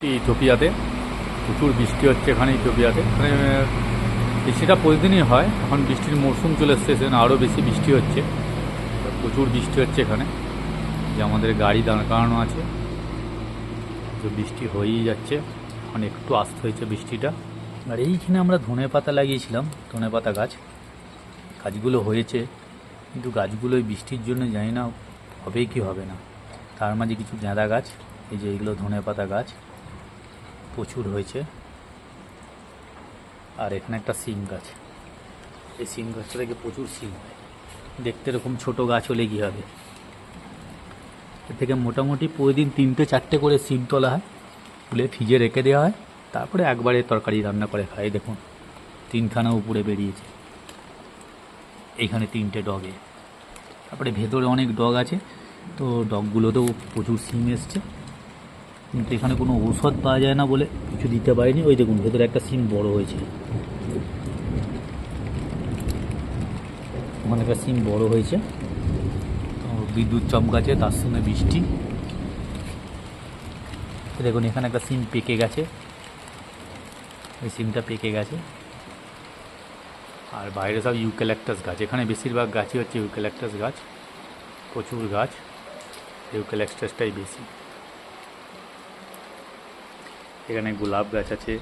ইথিওপিয়াতে প্রচুর বৃষ্টি হচ্ছে এখানে ইথিওপিয়াতে। এখানে বৃষ্টিটা প্রতিদিনই হয়, এখন বৃষ্টির মরশুম চলে এসছে, সেখানে আরও বেশি বৃষ্টি হচ্ছে। প্রচুর বৃষ্টি হচ্ছে এখানে, যে আমাদের গাড়ি দাঁড় করানো আছে, তো বৃষ্টি হয়েই যাচ্ছে। এখন একটু আসতে হয়েছে বৃষ্টিটা। আর এইখানে আমরা ধনেপাতা লাগিয়েছিলাম, ধনেপাতা গাছ, গাছগুলো হয়েছে, কিন্তু গাছগুলো এই বৃষ্টির জন্য জানি না হবে কি হবে না। তার মাঝে কিছু গাঁদা গাছ, এই যে এগুলো ধনেপাতা গাছ প্রচুর হয়েছে। আর এখানে একটা সিম গাছ, এই সিম গাছটা থেকে প্রচুর সিম হয়। দেখতে এরকম ছোট গাছ হলে কী হবে, এর থেকে মোটামুটি প্রতিদিন 3-4টে করে সিম তোলা হয়, তুলে ফ্রিজে রেখে দেওয়া হয়, তারপরে একবারে তরকারি রান্না করে খাই। দেখুন 3খানা উপরে বেরিয়েছে, এইখানে 3টে ডগে, তারপরে ভেতরে অনেক ডগ আছে, তো ডগগুলোতেও প্রচুর সিম এসছে। কিন্তু এখানে কোনো ঔষধ পাওয়া যায় না বলে কিছু দিতে পারিনি। ওই দেখুন ভেতরে একটা সিম বড় হয়েছে, ওখানে একটা সিম বড় হয়েছে। তো বিদ্যুৎ চমকাচ্ছে, তার সঙ্গে বৃষ্টি। দেখুন এখানে একটা সিম পেকে গেছে, এই সিমটা পেকে গেছে। আর বাইরে সব ইউক্যালিপটাস গাছ, এখানে বেশিরভাগ গাছই হচ্ছে ইউক্যালিপটাস গাছ, প্রচুর গাছ, ইউক্যালিপটাসটাই বেশি। এখানে গোলাপ গাছ আছে,